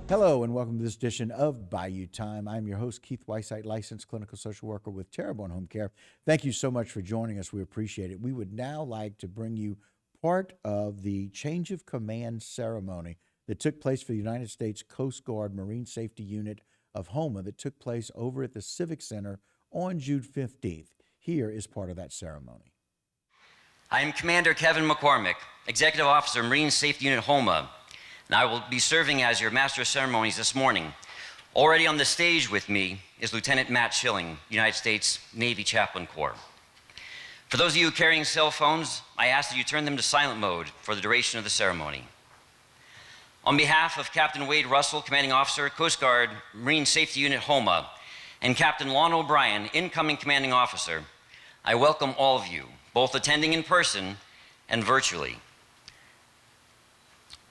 Hello and welcome to this edition of Bayou Time. I'm your host, Keith Weissite, licensed clinical social worker with Terrebonne Home Care. Thank you so much for joining us. We appreciate it. We would now like to bring you part of the change of command ceremony that took place for the United States Coast Guard Marine Safety Unit of Houma that took place over at the Civic Center on June 15th. Here is part of that ceremony. I am Commander Kevin McCormick, Executive Officer, Marine Safety Unit Houma, and I will be serving as your Master of Ceremonies this morning. Already on the stage with me is Lieutenant Matt Schilling, United States Navy Chaplain Corps. For those of you carrying cell phones, I ask that you turn them to silent mode for the duration of the ceremony. On behalf of Captain Wade Russell, Commanding Officer, Coast Guard Marine Safety Unit Houma, and Captain Lon O'Brien, Incoming Commanding Officer, I welcome all of you, both attending in person and virtually.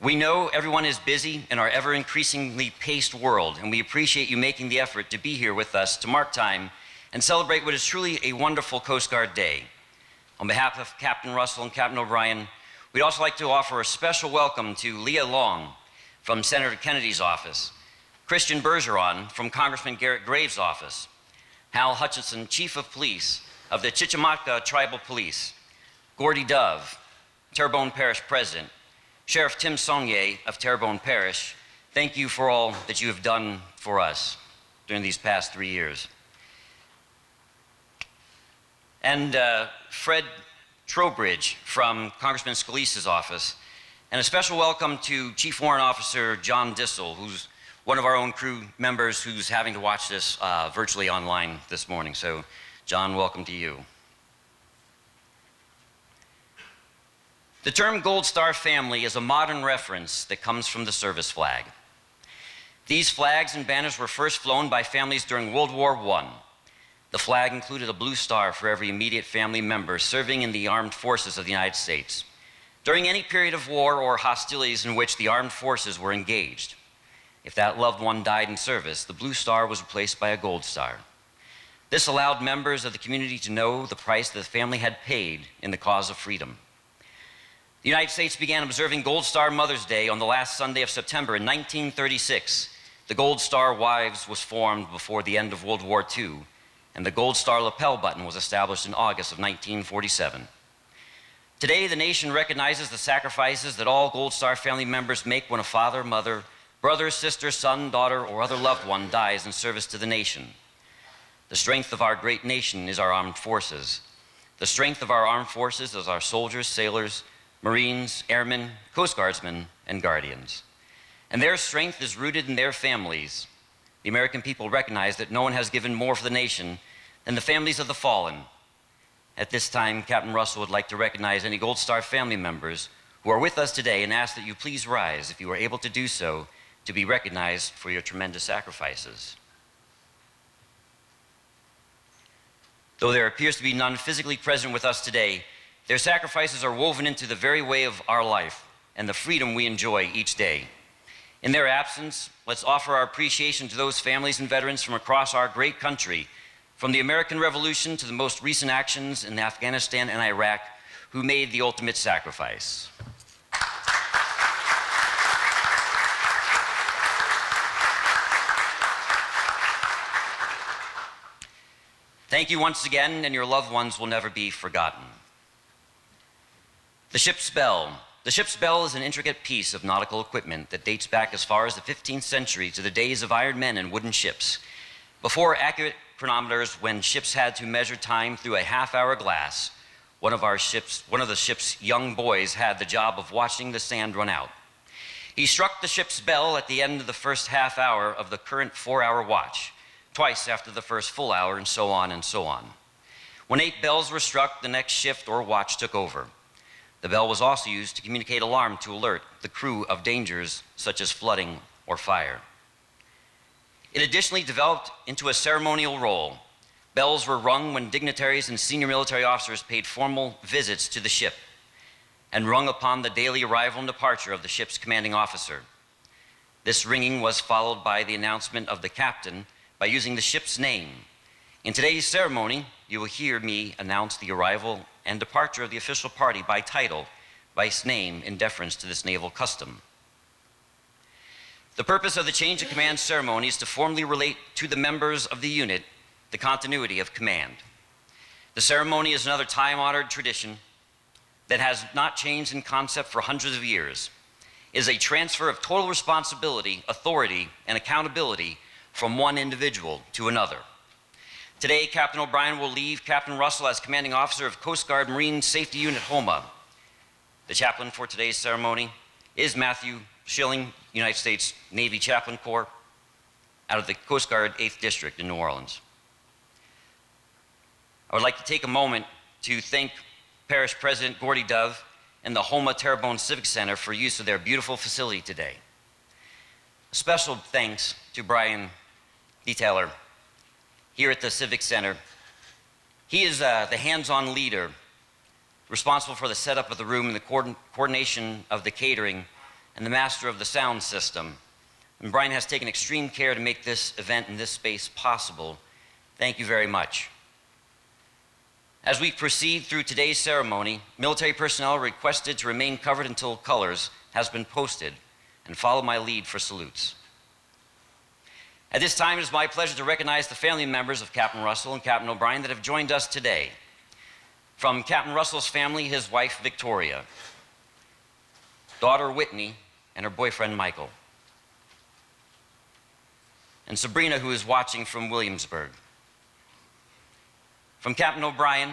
We know everyone is busy in our ever-increasingly paced world, and we appreciate you making the effort to be here with us to mark time and celebrate what is truly a wonderful Coast Guard Day. On behalf of Captain Russell and Captain O'Brien, we'd also like to offer a special welcome to Leah Long from Senator Kennedy's office, Christian Bergeron from Congressman Garrett Graves' office, Hal Hutchinson, Chief of Police of the Chickamauga Tribal Police, Gordy Dove, Terrebonne Parish President, Sheriff Tim Saunier of Terrebonne Parish. Thank you for all that you have done for us during these past 3 years. And Fred Trowbridge from Congressman Scalise's office, and a special welcome to Chief Warrant Officer John Dissel, who's one of our own crew members who's having to watch this virtually online this morning. So, John, welcome to you. The term Gold Star family is a modern reference that comes from the service flag. These flags and banners were first flown by families during World War I. The flag included a blue star for every immediate family member serving in the armed forces of the United States during any period of war or hostilities in which the armed forces were engaged. If that loved one died in service, the blue star was replaced by a gold star. This allowed members of the community to know the price that the family had paid in the cause of freedom. The United States began observing Gold Star Mother's Day on the last Sunday of September in 1936. The Gold Star Wives was formed before the end of World War II, and the Gold Star lapel button was established in August of 1947. Today, the nation recognizes the sacrifices that all Gold Star family members make when a father, mother, brother, sister, son, daughter, or other loved one dies in service to the nation. The strength of our great nation is our armed forces. The strength of our armed forces is our soldiers, sailors, Marines, airmen, Coast Guardsmen, and Guardians. And their strength is rooted in their families. The American people recognize that no one has given more for the nation than the families of the fallen. At this time, Captain Russell would like to recognize any Gold Star family members who are with us today and ask that you please rise, if you are able to do so, to be recognized for your tremendous sacrifices. Though there appears to be none physically present with us today, their sacrifices are woven into the very way of our life and the freedom we enjoy each day. In their absence, let's offer our appreciation to those families and veterans from across our great country, from the American Revolution to the most recent actions in Afghanistan and Iraq, who made the ultimate sacrifice. Thank you once again, and your loved ones will never be forgotten. The ship's bell. The ship's bell is an intricate piece of nautical equipment that dates back as far as the 15th century to the days of iron men and wooden ships. Before accurate chronometers, when ships had to measure time through a half-hour glass, one of the ship's young boys had the job of watching the sand run out. He struck the ship's bell at the end of the first half hour of the current 4-hour watch, twice after the first full hour, and so on and so on. When 8 bells were struck, the next shift or watch took over. The bell was also used to communicate alarm to alert the crew of dangers such as flooding or fire. It additionally developed into a ceremonial role. Bells were rung when dignitaries and senior military officers paid formal visits to the ship, and rung upon the daily arrival and departure of the ship's commanding officer. This ringing was followed by the announcement of the captain by using the ship's name. In today's ceremony, you will hear me announce the arrival and departure of the official party by title, vice name, in deference to this naval custom. The purpose of the change of command ceremony is to formally relate to the members of the unit the continuity of command. The ceremony is another time-honored tradition that has not changed in concept for hundreds of years. It is a transfer of total responsibility, authority, and accountability from one individual to another. Today, Captain O'Brien will leave Captain Russell as commanding officer of Coast Guard Marine Safety Unit Houma. The chaplain for today's ceremony is Matthew Schilling, United States Navy Chaplain Corps, out of the Coast Guard 8th District in New Orleans. I would like to take a moment to thank Parish President Gordy Dove and the Houma Terrebonne Civic Center for use of their beautiful facility today. A special thanks to Brian Detailer here at the Civic Center. He is the hands-on leader responsible for the setup of the room and the coordination of the catering and the master of the sound system. And Brian has taken extreme care to make this event in this space possible. Thank you very much. As we proceed through today's ceremony, military personnel are requested to remain covered until colors has been posted and follow my lead for salutes. At this time, it is my pleasure to recognize the family members of Captain Russell and Captain O'Brien that have joined us today. From Captain Russell's family, his wife, Victoria, daughter, Whitney, and her boyfriend, Michael, and Sabrina, who is watching from Williamsburg. From Captain O'Brien,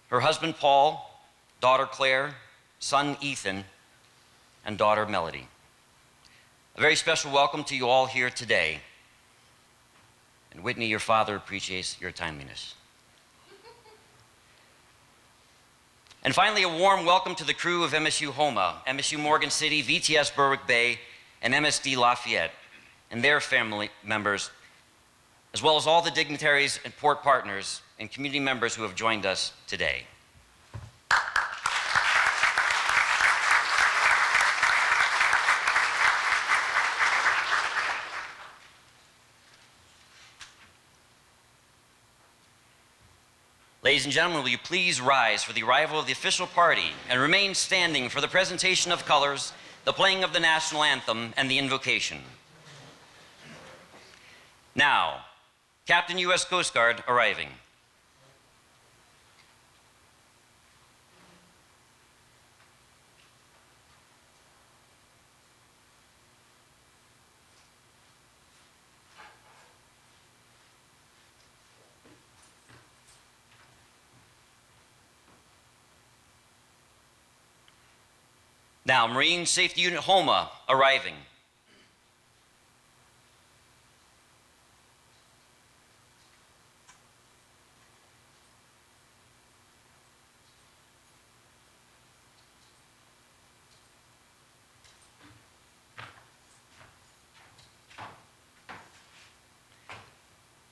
her husband, Paul, daughter, Claire, son, Ethan, and daughter, Melody. A very special welcome to you all here today. And Whitney, your father appreciates your timeliness. And finally, a warm welcome to the crew of MSU Houma, MSU Morgan City, VTS Berwick Bay, and MSD Lafayette, and their family members, as well as all the dignitaries and port partners and community members who have joined us today. Ladies and gentlemen, will you please rise for the arrival of the official party and remain standing for the presentation of colors, the playing of the national anthem, and the invocation. Now, Captain U.S. Coast Guard arriving. Now, Marine Safety Unit Houma arriving.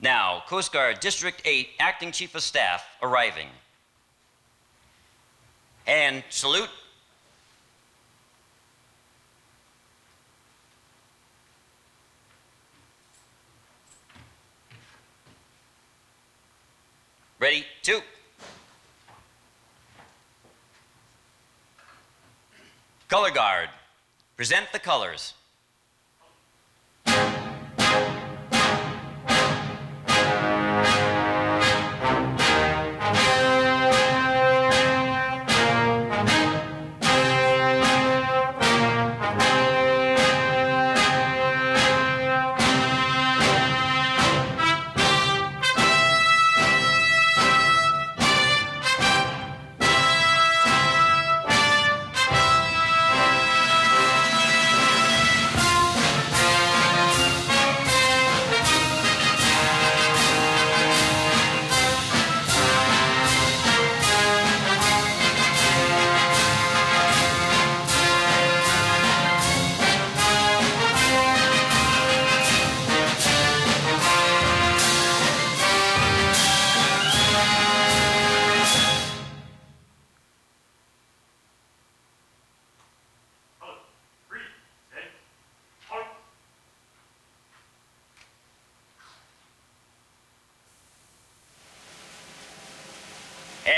Now, Coast Guard District 8 Acting Chief of Staff arriving. And salute. Ready, two. Color Guard, present the colors.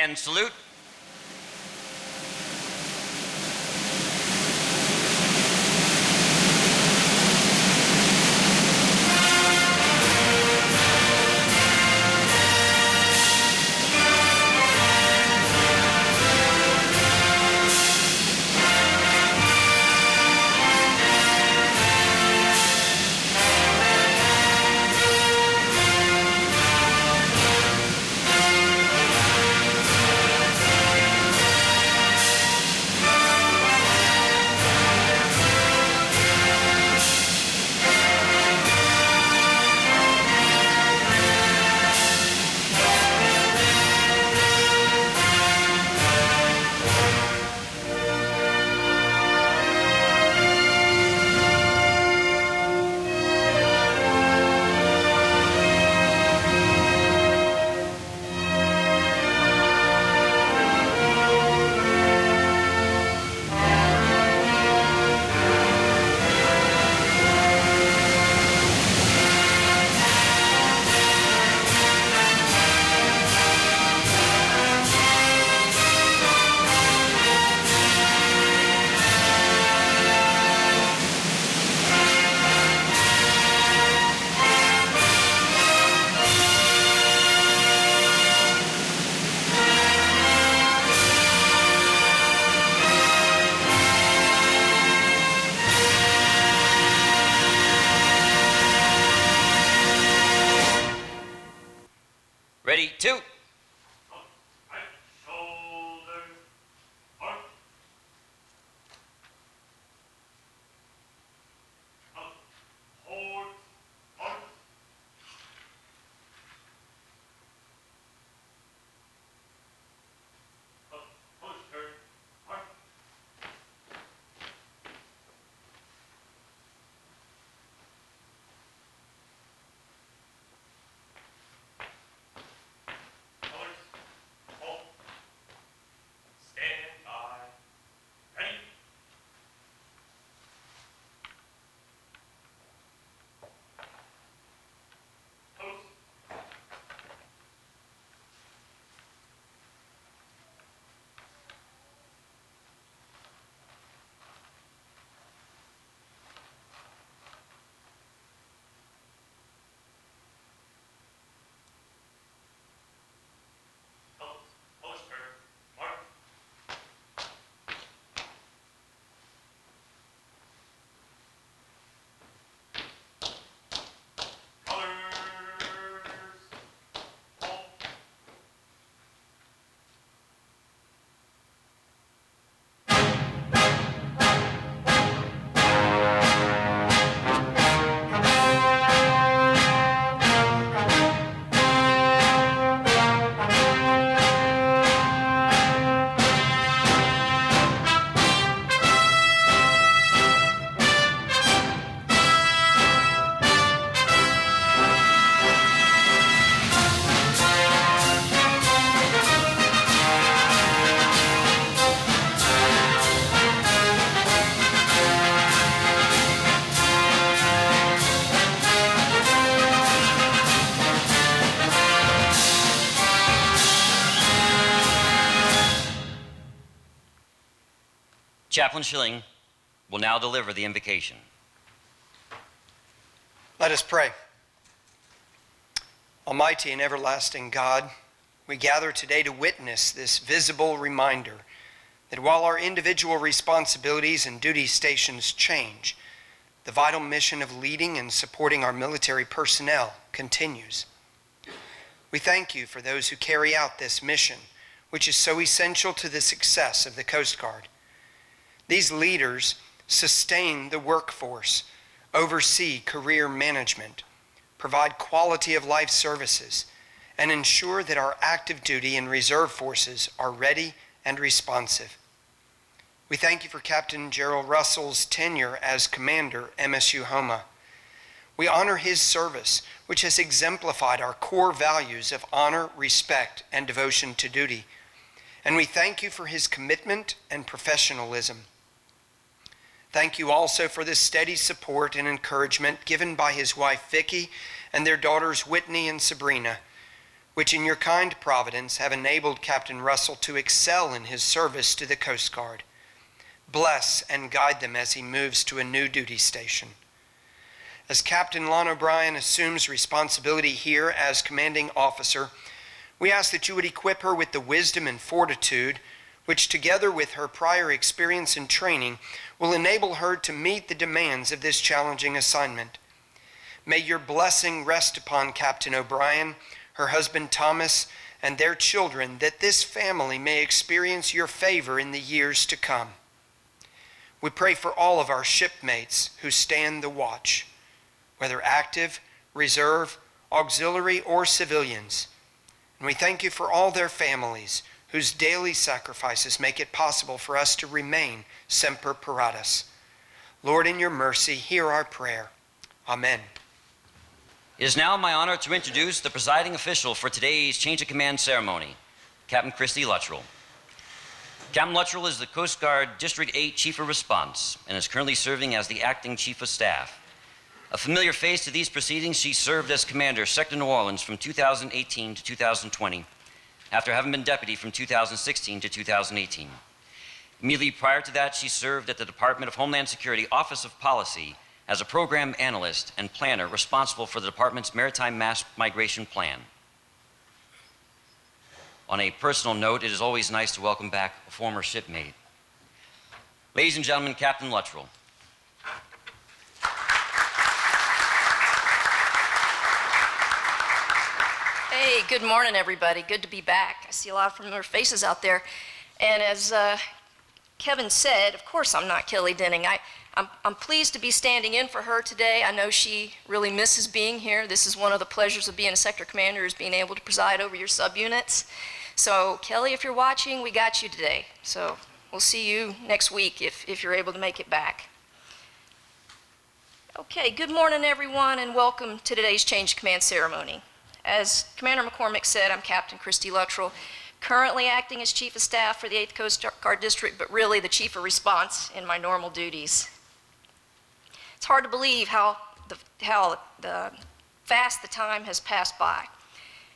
And salute. Ready, two. Right shoulder, arm. Up, forward, arm. Up, push, arm. Colors, hold. Stand by. Ready? Pose. Pose. Poster. Mark. Colors. Hold. Chaplain Schilling will now deliver the invocation. Let us pray. Almighty and everlasting God, we gather today to witness this visible reminder that while our individual responsibilities and duty stations change, the vital mission of leading and supporting our military personnel continues. We thank you for those who carry out this mission, which is so essential to the success of the Coast Guard. These leaders sustain the workforce, oversee career management, provide quality of life services, and ensure that our active duty and reserve forces are ready and responsive. We thank you for Captain Gerald Russell's tenure as Commander, MSU Houma. We honor his service, which has exemplified our core values of honor, respect, and devotion to duty. And we thank you for his commitment and professionalism. Thank you also for the steady support and encouragement given by his wife Vicki and their daughters Whitney and Sabrina, which in your kind providence have enabled Captain Russell to excel in his service to the Coast Guard. Bless and guide them as he moves to a new duty station. As Captain Lon O'Brien assumes responsibility here as commanding officer, we ask that you would equip her with the wisdom and fortitude which, together with her prior experience and training, will enable her to meet the demands of this challenging assignment. May your blessing rest upon Captain O'Brien, her husband Thomas, and their children, that this family may experience your favor in the years to come. We pray for all of our shipmates who stand the watch, whether active, reserve, auxiliary, or civilians. And we thank you for all their families whose daily sacrifices make it possible for us to remain semper paratus. Lord, in your mercy, hear our prayer. Amen. It is now my honor to introduce the presiding official for today's change of command ceremony, Captain Christy Luttrell. Captain Luttrell is the Coast Guard District 8 Chief of Response and is currently serving as the Acting Chief of Staff. A familiar face to these proceedings, she served as Commander, Sector New Orleans from 2018 to 2020, after having been Deputy from 2016 to 2018. Immediately prior to that, she served at the Department of Homeland Security Office of Policy as a program analyst and planner responsible for the department's maritime mass migration plan. On a personal note, it is always nice to welcome back a former shipmate. Ladies and gentlemen, Captain Luttrell. Hey, good morning, everybody. Good to be back. I see a lot of familiar faces out there. And as Kevin said, of course I'm not Kelly Denning. I'm pleased to be standing in for her today. I know she really misses being here. This is one of the pleasures of being a sector commander, is being able to preside over your subunits. So Kelly, if you're watching, we got you today. So we'll see you next week if you're able to make it back. Okay, good morning, everyone, and welcome to today's Change of Command ceremony. As Commander McCormick said, I'm Captain Christy Luttrell, currently acting as Chief of Staff for the 8th Coast Guard District, but really the Chief of Response in my normal duties. It's hard to believe how fast the time has passed by.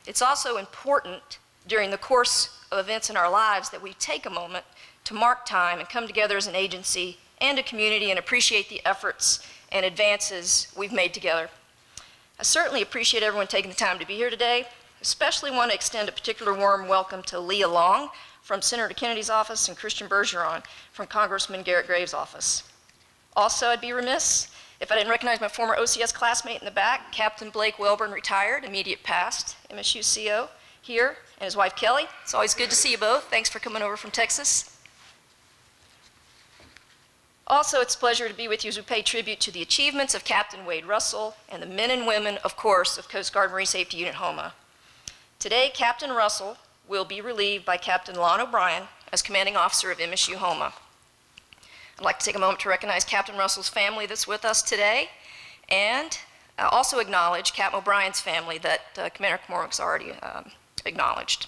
It's also important during the course of events in our lives that we take a moment to mark time and come together as an agency and a community and appreciate the efforts and advances we've made together. I certainly appreciate everyone taking the time to be here today. Especially want to extend a particular warm welcome to Leah Long from Senator Kennedy's office and Christian Bergeron from Congressman Garrett Graves' office. Also, I'd be remiss if I didn't recognize my former OCS classmate in the back, Captain Blake Welborn, retired, immediate past, MSU CO here, and his wife Kelly. It's always good to see you both. Thanks for coming over from Texas. Also, it's a pleasure to be with you as we pay tribute to the achievements of Captain Wade Russell and the men and women, of course, of Coast Guard Marine Safety Unit Houma. Today, Captain Russell will be relieved by Captain Lon O'Brien as Commanding Officer of MSU Houma. I'd like to take a moment to recognize Captain Russell's family that's with us today, and also acknowledge Captain O'Brien's family that Commander McCormick's already acknowledged.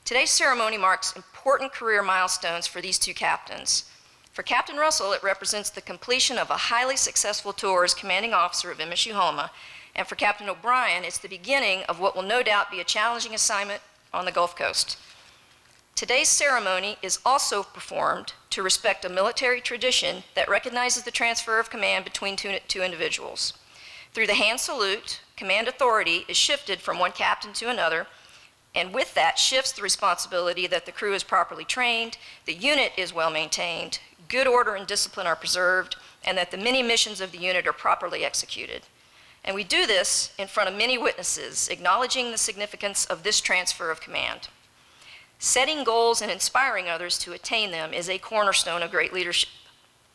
Today's ceremony marks important career milestones for these two captains. For Captain Russell, it represents the completion of a highly successful tour as Commanding Officer of MSU Houma, and for Captain O'Brien, it's the beginning of what will no doubt be a challenging assignment on the Gulf Coast. Today's ceremony is also performed to respect a military tradition that recognizes the transfer of command between two individuals. Through the hand salute, command authority is shifted from one captain to another, and with that shifts the responsibility that the crew is properly trained, the unit is well maintained, good order and discipline are preserved, and that the many missions of the unit are properly executed. And we do this in front of many witnesses, acknowledging the significance of this transfer of command. Setting goals and inspiring others to attain them is a cornerstone of great leadership.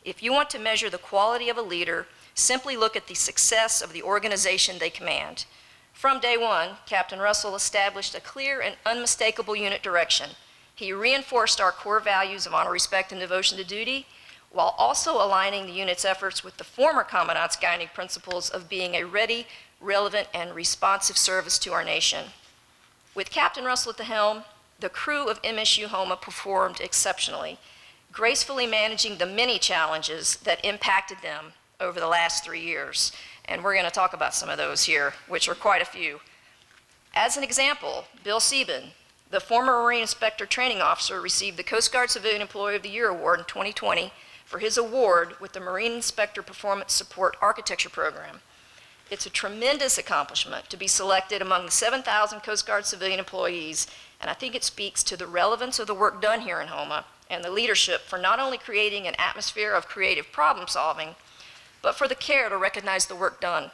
If you want to measure the quality of a leader, simply look at the success of the organization they command. From day one, Captain Russell established a clear and unmistakable unit direction. He reinforced our core values of honor, respect, and devotion to duty, while also aligning the unit's efforts with the former Commandant's guiding principles of being a ready, relevant, and responsive service to our nation. With Captain Russell at the helm, the crew of MSU Houma performed exceptionally, gracefully managing the many challenges that impacted them over the last 3 years. And we're going to talk about some of those here, which are quite a few. As an example, Bill Sieben, the former Marine Inspector Training Officer, received the Coast Guard Civilian Employee of the Year Award in 2020 for his award with the Marine Inspector Performance Support Architecture Program. It's a tremendous accomplishment to be selected among the 7,000 Coast Guard civilian employees, and I think it speaks to the relevance of the work done here in Houma and the leadership for not only creating an atmosphere of creative problem solving, but for the care to recognize the work done.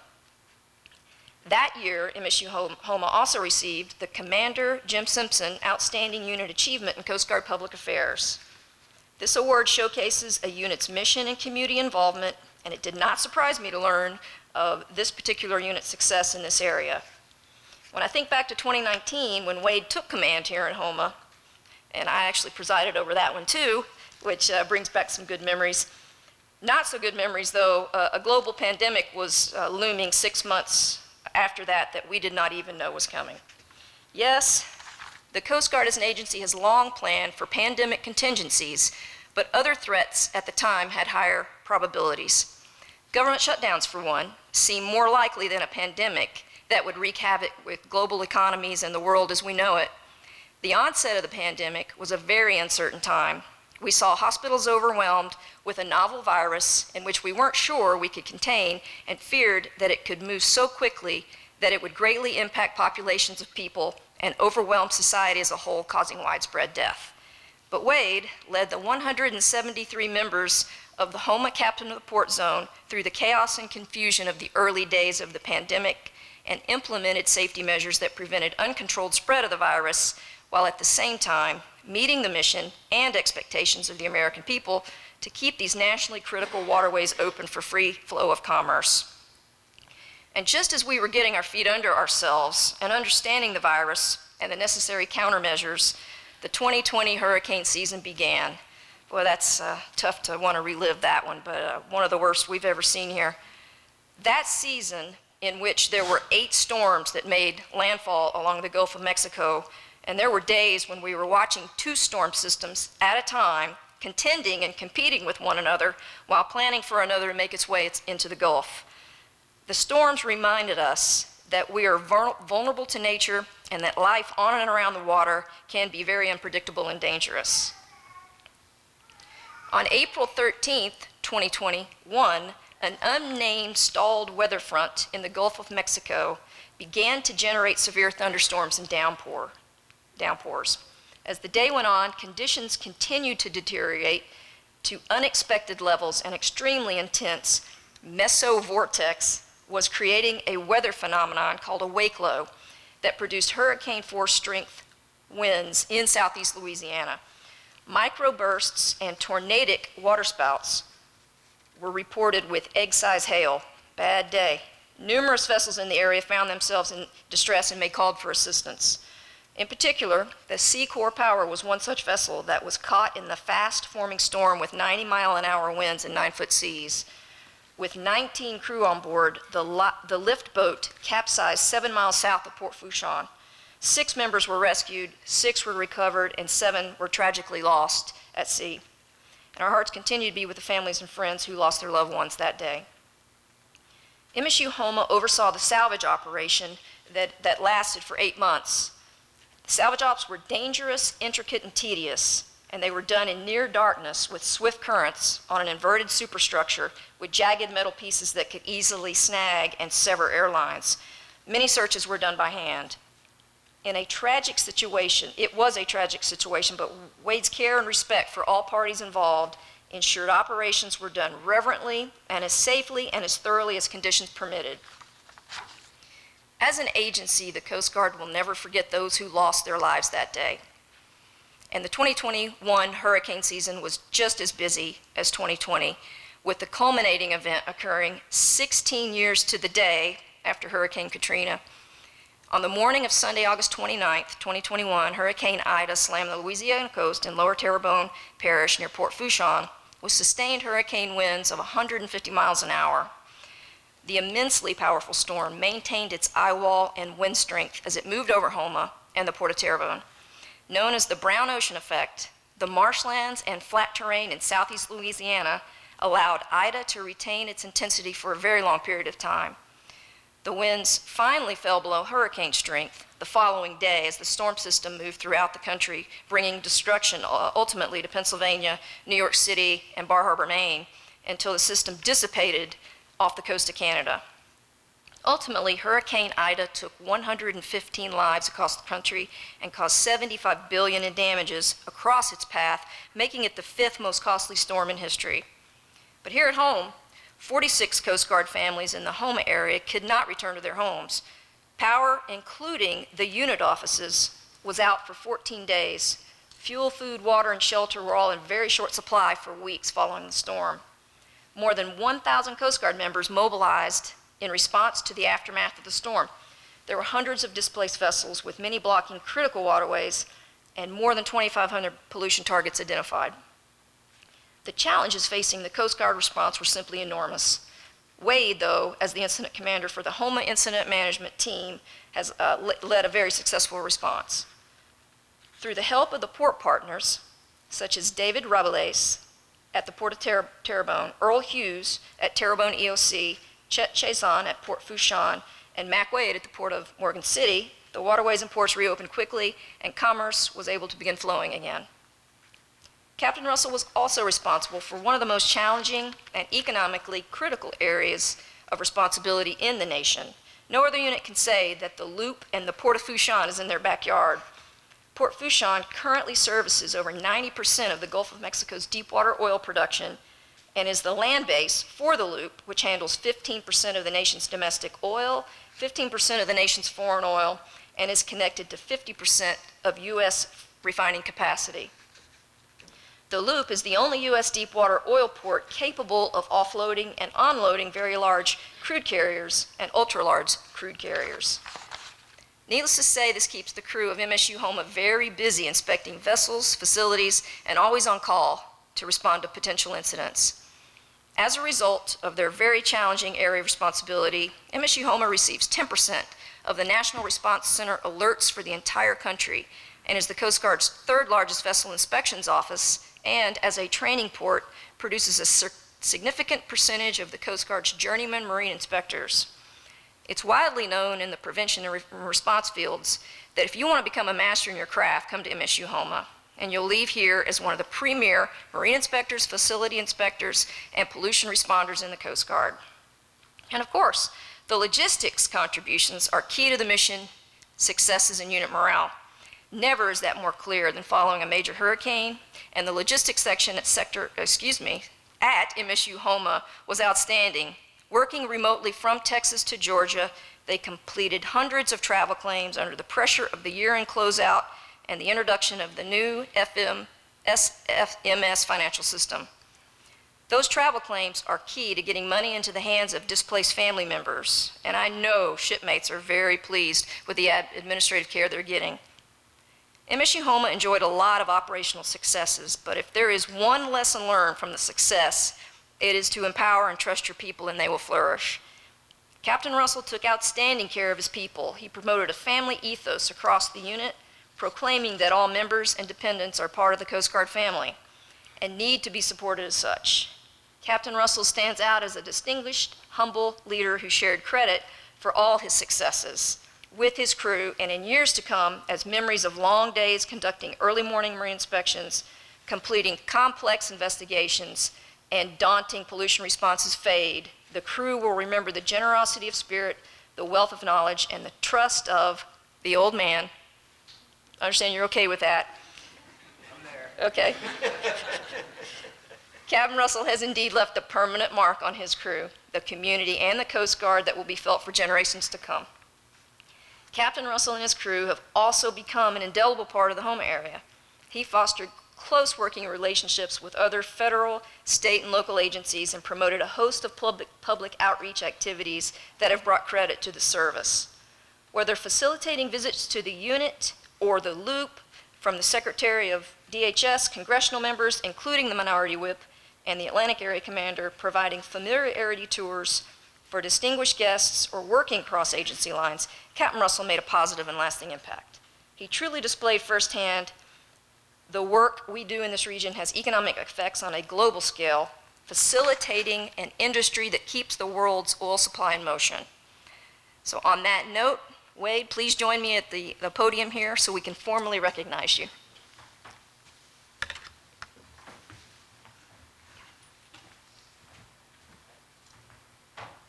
That year, MSU Houma also received the Commander Jim Simpson Outstanding Unit Achievement in Coast Guard Public Affairs. This award showcases a unit's mission and community involvement, and it did not surprise me to learn of this particular unit's success in this area. When I think back to 2019, when Wade took command here in Houma, and I actually presided over that one too, which brings back some good memories. Not so good memories, though. A global pandemic was looming 6 months after that we did not even know was coming. Yes, the Coast Guard as an agency has long planned for pandemic contingencies, but other threats at the time had higher probabilities. Government shutdowns, for one, seem more likely than a pandemic that would wreak havoc with global economies and the world as we know it. The onset of the pandemic was a very uncertain time. We saw hospitals overwhelmed with a novel virus in which we weren't sure we could contain and feared that it could move so quickly that it would greatly impact populations of people and overwhelm society as a whole, causing widespread death. But Wade led the 173 members of the Houma Captain of the Port Zone through the chaos and confusion of the early days of the pandemic and implemented safety measures that prevented uncontrolled spread of the virus, while at the same time meeting the mission and expectations of the American people to keep these nationally critical waterways open for free flow of commerce. And just as we were getting our feet under ourselves and understanding the virus and the necessary countermeasures, the 2020 hurricane season began. Boy, that's tough to want to relive that one, but one of the worst we've ever seen here. That season, in which there were 8 storms that made landfall along the Gulf of Mexico, and there were days when we were watching 2 storm systems at a time, contending and competing with one another while planning for another to make its way into the Gulf. The storms reminded us that we are vulnerable to nature and that life on and around the water can be very unpredictable and dangerous. On April 13th, 2021, an unnamed stalled weather front in the Gulf of Mexico began to generate severe thunderstorms and downpours. As the day went on, conditions continued to deteriorate to unexpected levels, and extremely intense mesovortex was creating a weather phenomenon called a wake low that produced hurricane-force strength winds in southeast Louisiana. Microbursts and tornadic waterspouts were reported with egg-sized hail. Bad day. Numerous vessels in the area found themselves in distress and may called for assistance. In particular, the Sea Corps Power was one such vessel that was caught in the fast-forming storm with 90-mile-an-hour winds and 9-foot seas. With 19 crew on board, the lift boat capsized 7 miles south of Port Fourchon. 6 members were rescued, 6 were recovered, and 7 were tragically lost at sea. And our hearts continue to be with the families and friends who lost their loved ones that day. MSU Houma oversaw the salvage operation that lasted for 8 months. The salvage ops were dangerous, intricate, and tedious, and they were done in near darkness with swift currents on an inverted superstructure with jagged metal pieces that could easily snag and sever airlines. Many searches were done by hand. In a tragic situation, it was a tragic situation, but Wade's care and respect for all parties involved ensured operations were done reverently and as safely and as thoroughly as conditions permitted. As an agency, the Coast Guard will never forget those who lost their lives that day. And the 2021 hurricane season was just as busy as 2020, with the culminating event occurring 16 years to the day after Hurricane Katrina. On the morning of Sunday, August 29th, 2021, Hurricane Ida slammed the Louisiana coast in Lower Terrebonne Parish near Port Fourchon with sustained hurricane winds of 150 miles an hour. The immensely powerful storm maintained its eye wall and wind strength as it moved over Houma and the Port of Terrebonne. Known as the Brown Ocean effect, the marshlands and flat terrain in southeast Louisiana allowed Ida to retain its intensity for a very long period of time. The winds finally fell below hurricane strength the following day as the storm system moved throughout the country, bringing destruction ultimately to Pennsylvania, New York City, and Bar Harbor, Maine, until the system dissipated off the coast of Canada. Ultimately, Hurricane Ida took 115 lives across the country and caused $75 billion in damages across its path, making it the 5th most costly storm in history. But here at home, 46 Coast Guard families in the Houma area could not return to their homes. Power, including the unit offices, was out for 14 days. Fuel, food, water, and shelter were all in very short supply for weeks following the storm. More than 1,000 Coast Guard members mobilized in response to the aftermath of the storm. There were hundreds of displaced vessels, with many blocking critical waterways, and more than 2,500 pollution targets identified. The challenges facing the Coast Guard response were simply enormous. Wade, though, as the incident commander for the Houma Incident Management Team, has led a very successful response. Through the help of the port partners, such as David Rabelais at the Port of Terrebonne, Earl Hughes at Terrebonne EOC, Chet Chazon at Port Fourchon, and Mac Wade at the Port of Morgan City, the waterways and ports reopened quickly, and commerce was able to begin flowing again. Captain Russell was also responsible for one of the most challenging and economically critical areas of responsibility in the nation. No other unit can say that the Loop and the Port of Fourchon is in their backyard. Port Fourchon currently services over 90% of the Gulf of Mexico's deepwater oil production and is the land base for the Loop, which handles 15% of the nation's domestic oil, 15% of the nation's foreign oil, and is connected to 50% of U.S. refining capacity. The Loop is the only U.S. deepwater oil port capable of offloading and unloading very large crude carriers and ultra-large crude carriers. Needless to say, this keeps the crew of MSU Houma very busy inspecting vessels, facilities, and always on call to respond to potential incidents. As a result of their very challenging area of responsibility, MSU Houma receives 10% of the National Response Center alerts for the entire country and is the Coast Guard's third largest vessel inspections office, and as a training port, produces a significant percentage of the Coast Guard's journeyman marine inspectors. It's widely known in the prevention and response fields that if you want to become a master in your craft, come to MSU Houma, and you'll leave here as one of the premier marine inspectors, facility inspectors, and pollution responders in the Coast Guard. And of course, the logistics contributions are key to the mission successes and unit morale. Never is that more clear than following a major hurricane, and the logistics section at MSU Houma was outstanding. Working remotely from Texas to Georgia, they completed hundreds of travel claims under the pressure of the year-end closeout and the introduction of the new SFMS financial system. Those travel claims are key to getting money into the hands of displaced family members, and I know shipmates are very pleased with the administrative care they're getting. MSU Houma enjoyed a lot of operational successes, but if there is one lesson learned from the success, it is to empower and trust your people and they will flourish. Captain Russell took outstanding care of his people. He promoted a family ethos across the unit, proclaiming that all members and dependents are part of the Coast Guard family and need to be supported as such. Captain Russell stands out as a distinguished, humble leader who shared credit for all his successes with his crew, and in years to come, as memories of long days conducting early morning marine inspections, completing complex investigations, and daunting pollution responses fade, the crew will remember the generosity of spirit, the wealth of knowledge, and the trust of the old man. I understand you're okay with that. I'm there. Okay. Captain Russell has indeed left a permanent mark on his crew, the community, and the Coast Guard that will be felt for generations to come. Captain Russell and his crew have also become an indelible part of the Houma area. He fostered close working relationships with other federal, state, and local agencies and promoted a host of public outreach activities that have brought credit to the service. Whether facilitating visits to the unit or the Loop from the Secretary of DHS, congressional members, including the Minority Whip, and the Atlantic Area Commander, providing familiarity tours for distinguished guests or working across agency lines, Captain Russell made a positive and lasting impact. He truly displayed firsthand the work we do in this region has economic effects on a global scale, facilitating an industry that keeps the world's oil supply in motion. So on that note, Wade, please join me at the podium here so we can formally recognize you.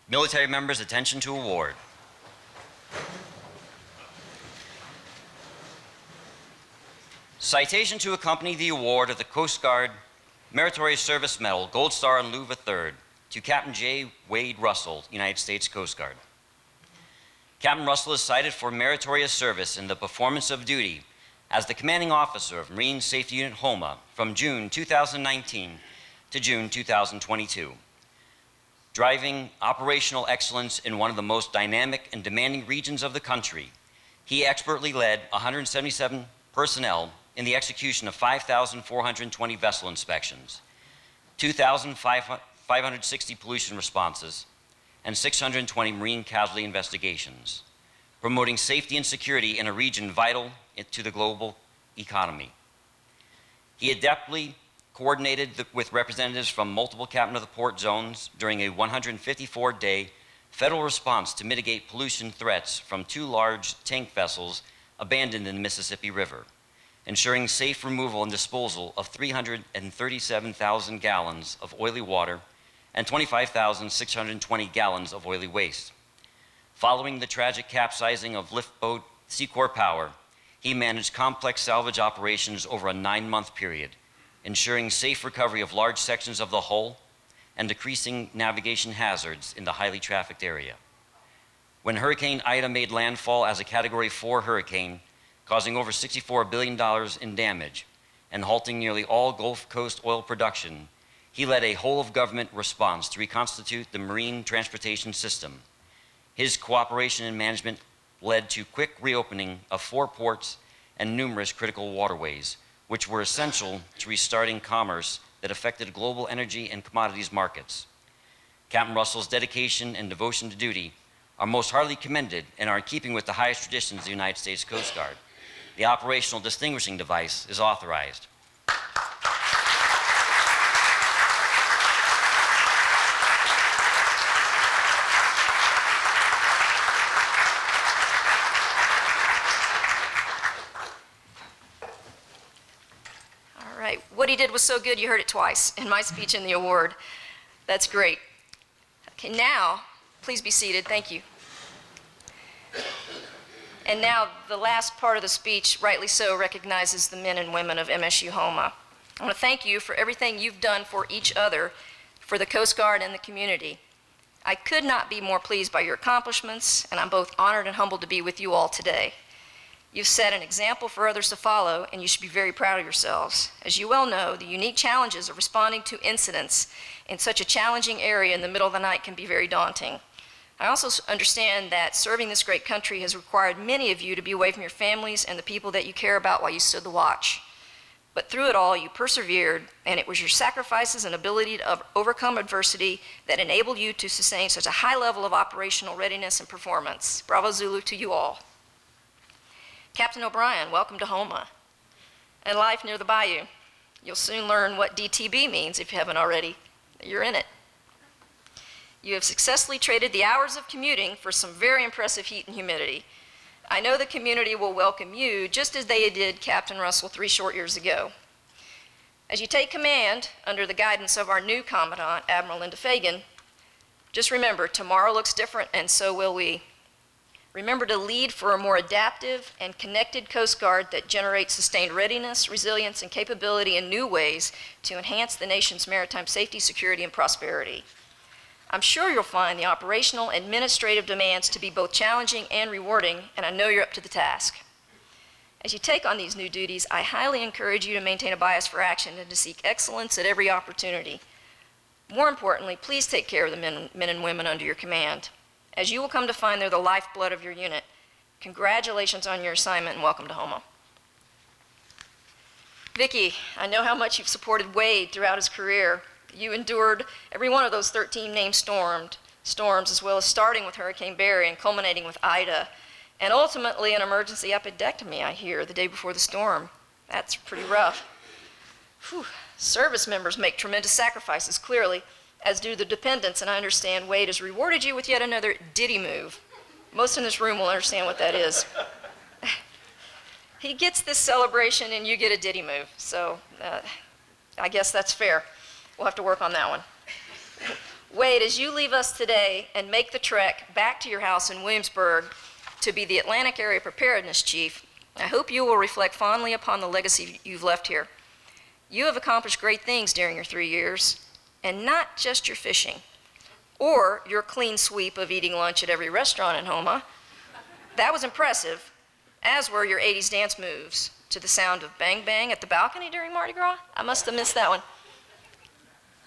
Military members, attention to award. Citation to accompany the award of the Coast Guard Meritorious Service Medal, Gold Star and Louva III, to Captain J. Wade Russell, United States Coast Guard. Captain Russell is cited for meritorious service in the performance of duty as the commanding officer of Marine Safety Unit Houma from June 2019 to June 2022. Driving operational excellence in one of the most dynamic and demanding regions of the country, he expertly led 177 personnel in the execution of 5,420 vessel inspections, 2,560 pollution responses, and 620 marine casualty investigations, promoting safety and security in a region vital to the global economy. He adeptly coordinated with representatives from multiple Captain of the Port zones during a 154-day federal response to mitigate pollution threats from 2 large tank vessels abandoned in the Mississippi River, ensuring safe removal and disposal of 337,000 gallons of oily water and 25,620 gallons of oily waste. Following the tragic capsizing of lift boat Seacor Power, he managed complex salvage operations over a 9-month period, ensuring safe recovery of large sections of the hull and decreasing navigation hazards in the highly trafficked area. when Hurricane Ida made landfall as a Category 4 hurricane, causing over $64 billion in damage and halting nearly all Gulf Coast oil production, he led a whole-of-government response to reconstitute the marine transportation system. His cooperation and management led to quick reopening of 4 ports and numerous critical waterways, which were essential to restarting commerce that affected global energy and commodities markets. Captain Russell's dedication and devotion to duty are most heartily commended and are in keeping with the highest traditions of the United States Coast Guard. The operational distinguishing device is authorized. All right, what he did was so good you heard it twice in my speech and the award. That's great. Okay, now, please be seated. Thank you. And now, the last part of the speech, rightly so, recognizes the men and women of MSU Houma. I want to thank you for everything you've done for each other, for the Coast Guard and the community. I could not be more pleased by your accomplishments, and I'm both honored and humbled to be with you all today. You've set an example for others to follow, and you should be very proud of yourselves. As you well know, the unique challenges of responding to incidents in such a challenging area in the middle of the night can be very daunting. I also understand that serving this great country has required many of you to be away from your families and the people that you care about while you stood the watch. But through it all, you persevered, and it was your sacrifices and ability to overcome adversity that enabled you to sustain such a high level of operational readiness and performance. Bravo Zulu to you all. Captain O'Brien, welcome to Houma and life near the bayou. You'll soon learn what DTB means if you haven't already. You're in it. You have successfully traded the hours of commuting for some very impressive heat and humidity. I know the community will welcome you just as they did Captain Russell 3 short years ago. As you take command under the guidance of our new Commandant, Admiral Linda Fagan, just remember, tomorrow looks different and so will we. Remember to lead for a more adaptive and connected Coast Guard that generates sustained readiness, resilience, and capability in new ways to enhance the nation's maritime safety, security, and prosperity. I'm sure you'll find the operational and administrative demands to be both challenging and rewarding, and I know you're up to the task. As you take on these new duties, I highly encourage you to maintain a bias for action and to seek excellence at every opportunity. More importantly, please take care of the men and women under your command, as you will come to find they're the lifeblood of your unit. Congratulations on your assignment and welcome to Houma. Vicki, I know how much you've supported Wade throughout his career. You endured every one of those 13 named storms, as well as starting with Hurricane Barry and culminating with Ida, and ultimately an emergency appendectomy, I hear, the day before the storm. That's pretty rough. Whew. Service members make tremendous sacrifices, clearly, as do the dependents, and I understand Wade has rewarded you with yet another ditty move. Most in this room will understand what that is. He gets this celebration and you get a ditty move, so I guess that's fair. We'll have to work on that one. Wade, as you leave us today and make the trek back to your house in Williamsburg to be the Atlantic Area Preparedness Chief, I hope you will reflect fondly upon the legacy you've left here. You have accomplished great things during your 3 years, and not just your fishing, or your clean sweep of eating lunch at every restaurant in Houma. That was impressive, as were your 80s dance moves to the sound of Bang Bang at the balcony during Mardi Gras. I must have missed that one.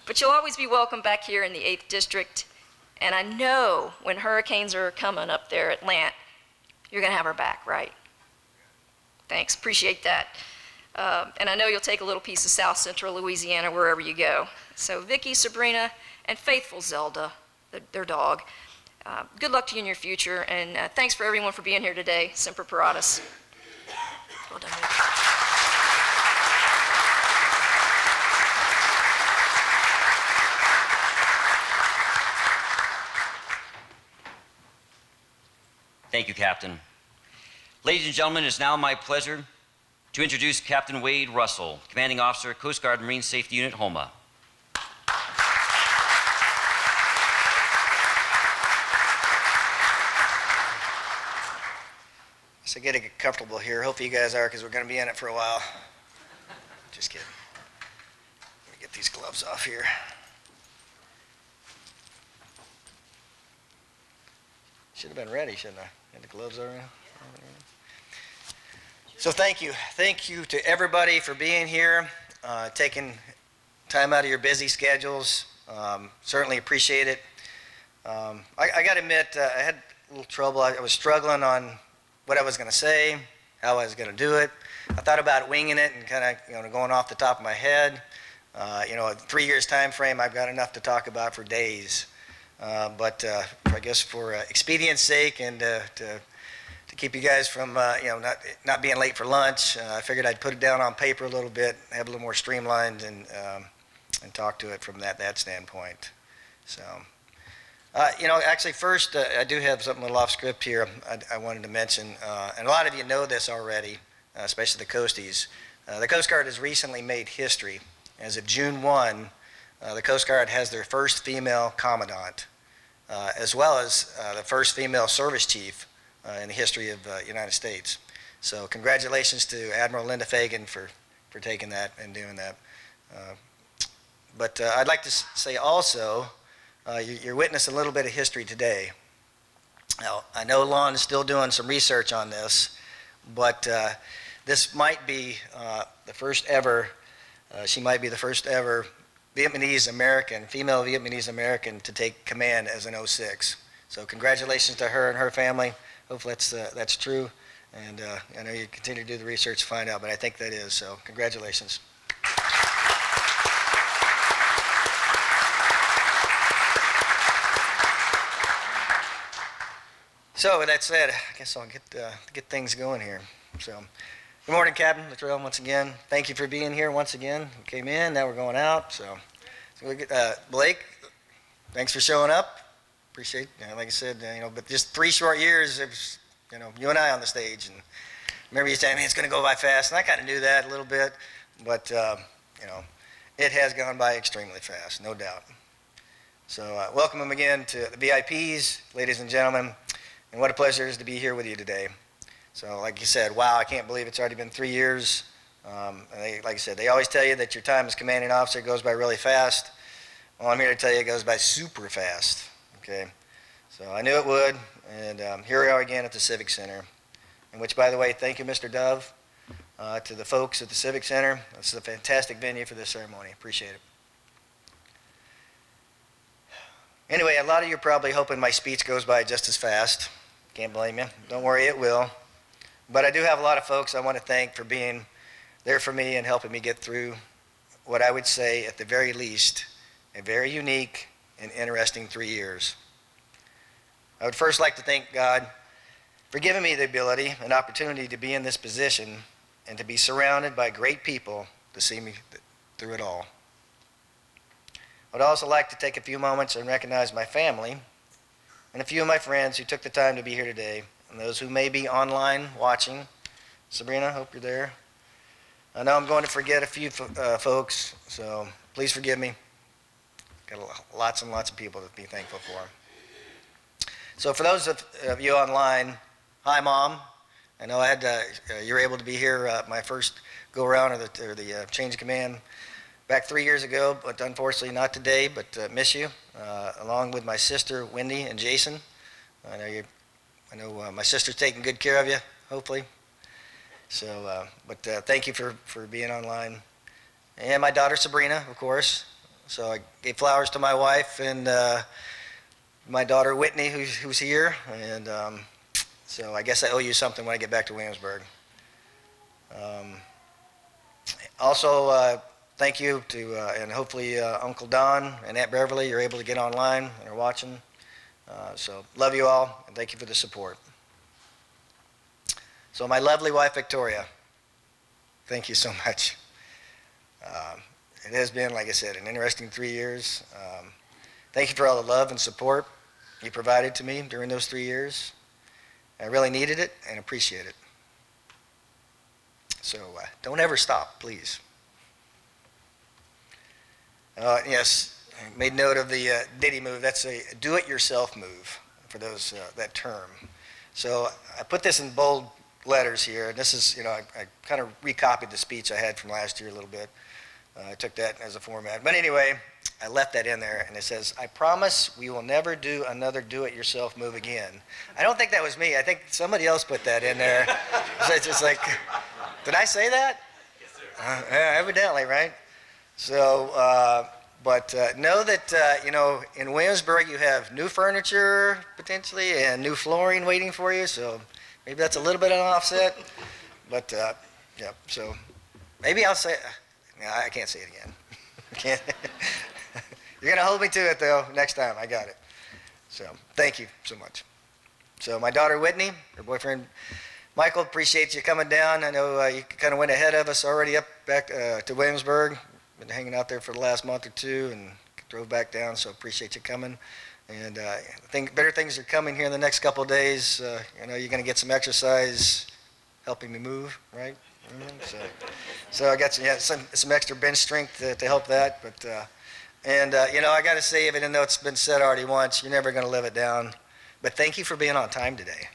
But you'll always be welcome back here in the 8th District, and I know when hurricanes are coming up there at Lant, you're gonna have our back, right? Thanks, appreciate that. And I know you'll take a little piece of South Central Louisiana wherever you go. So Vicki, Sabrina, and faithful Zelda, their dog, good luck to you in your future, and thanks for everyone for being here today. Semper Paratus. Well done, Vicki. Thank you, Captain. Ladies and gentlemen, it is now my pleasure to introduce Captain Wade Russell, Commanding Officer, Coast Guard Marine Safety Unit, Houma. So get comfortable here. Hopefully you guys are, because we're going to be in it for a while. Just kidding. Let me get these gloves off here. Should have been ready, shouldn't I? Had the gloves already? So thank you. Thank you to everybody for being here, taking time out of your busy schedules. Certainly appreciate it. I got to admit, I had a little trouble. I was struggling on what I was going to say, how I was going to do it. I thought about winging it and kind of going off the top of my head. A 3 years time frame, I've got enough to talk about for days. But I guess for expedience sake and to keep you guys from not being late for lunch, I figured I'd put it down on paper a little bit, have a little more streamlined, and talk to it from that standpoint. So, actually, first, I do have something a little off script here I wanted to mention, and a lot of you know this already, especially the Coasties. The Coast Guard has recently made history. As of June 1, the Coast Guard has their first female commandant, as well as the first female service chief in the history of the United States. So congratulations to Admiral Linda Fagan for taking that and doing that. But I'd like to say also, you're witnessing a little bit of history today. Now, I know Lon is still doing some research on this, but this might be the first ever, she might be the first ever Vietnamese American, female Vietnamese American to take command as an 06. So congratulations to her and her family. Hopefully that's true. And I know you continue to do the research to find out, but I think that is. So congratulations. So with that said, I guess I'll get things going here. So good morning, Captain Latrell, once again. Thank you for being here once again. We came in, now we're going out. So we get, Blake, thanks for showing up. Appreciate, like I said, but just 3 short years, it was, you and I on the stage. And remember you saying, it's going to go by fast. And I kind of knew that a little bit, but, it has gone by extremely fast, no doubt. So welcome them again to the VIPs, ladies and gentlemen. And what a pleasure it is to be here with you today. So like you said, wow, I can't believe it's already been 3 years. And like I said, they always tell you that your time as commanding officer goes by really fast. Well, I'm here to tell you it goes by super fast. Okay, so I knew it would, and here we are again at the Civic Center, in which, by the way, thank you, Mr. Dove, to the folks at the Civic Center. This is a fantastic venue for this ceremony. Appreciate it. Anyway, a lot of you are probably hoping my speech goes by just as fast. Can't blame you. Don't worry, it will. But I do have a lot of folks I want to thank for being there for me and helping me get through what I would say, at the very least, a very unique and interesting 3 years. I would first like to thank God for giving me the ability and opportunity to be in this position and to be surrounded by great people to see me through it all. I would also like to take a few moments and recognize my family and a few of my friends who took the time to be here today, and those who may be online watching. Sabrina, hope you're there. I know I'm going to forget a few folks, so please forgive me. Got lots and lots of people to be thankful for. So for those of you online, hi, Mom. I know you were able to be here my first go-around or the change of command back 3 years ago, but unfortunately not today, but miss you, along with my sister, Wendy, and Jason. I know my sister's taking good care of you, hopefully. So, but thank you for being online. And my daughter, Sabrina, of course. So I gave flowers to my wife and my daughter, Whitney, who's here. And so I guess I owe you something when I get back to Williamsburg. Also, thank you to, and hopefully Uncle Don and Aunt Beverly, you're able to get online and are watching. So love you all, and thank you for the support. So my lovely wife, Victoria, thank you so much. It has been, like I said, an interesting 3 years. Thank you for all the love and support you provided to me during those 3 years. I really needed it and appreciate it. So don't ever stop, please. Yes, I made note of the Diddy move. That's a do-it-yourself move for those that term. So I put this in bold letters here, and this is, I kind of recopied the speech I had from last year a little bit. I took that as a format. But anyway, I left that in there, and it says, "I promise we will never do another do-it-yourself move again." I don't think that was me. I think somebody else put that in there. So it's just like, did I say that? Yes, sir. Yeah, evidently, right? So, but know that, in Williamsburg you have new furniture potentially and new flooring waiting for you, so maybe that's a little bit of an offset. But, yeah, so maybe I'll say, no, I can't say it again. Can't. You're going to hold me to it, though, next time. I got it. So thank you so much. So my daughter Whitney, her boyfriend Michael, appreciate you coming down. I know you kind of went ahead of us already up back to Williamsburg. Been hanging out there for the last month or two and drove back down, so appreciate you coming. And I think better things are coming here in the next couple of days. You're going to get some exercise helping me move, right? So I got some extra bench strength to help that. But I got to say, even though it's been said already once, you're never going to live it down. But thank you for being on time today.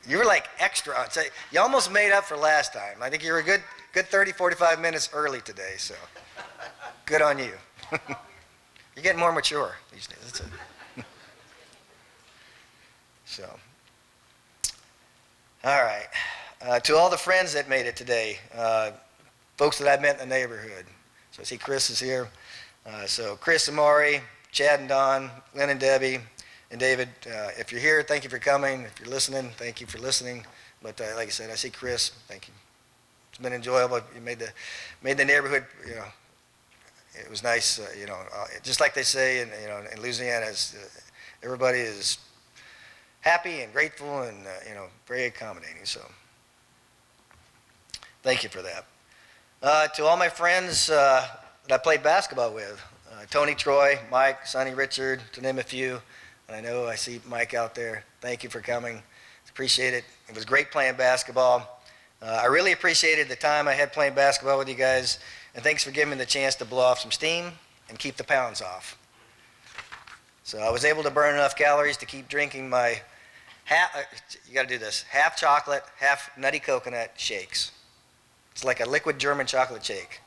You were like extra on. You almost made up for last time. I think you were a good 30, 45 minutes early today. So good on you. You're getting more mature these days. That's it. So, all right. To all the friends that made it today, folks that I met in the neighborhood. So I see Chris is here. So Chris and Maury, Chad and Don, Lynn and Debbie, and David, if you're here, thank you for coming. If you're listening, thank you for listening. But like I said, I see Chris. Thank you. It's been enjoyable. You made the neighborhood. It was nice. Just like they say in Louisiana, everybody is happy and grateful and very accommodating. So thank you for that. To all my friends that I played basketball with, Tony, Troy, Mike, Sonny, Richard, to name a few. And I know I see Mike out there. Thank you for coming. Appreciate it. It was great playing basketball. I really appreciated the time I had playing basketball with you guys. And thanks for giving me the chance to blow off some steam and keep the pounds off. So I was able to burn enough calories to keep drinking my you got to do this, half chocolate, half nutty coconut shakes. It's like a liquid German chocolate shake.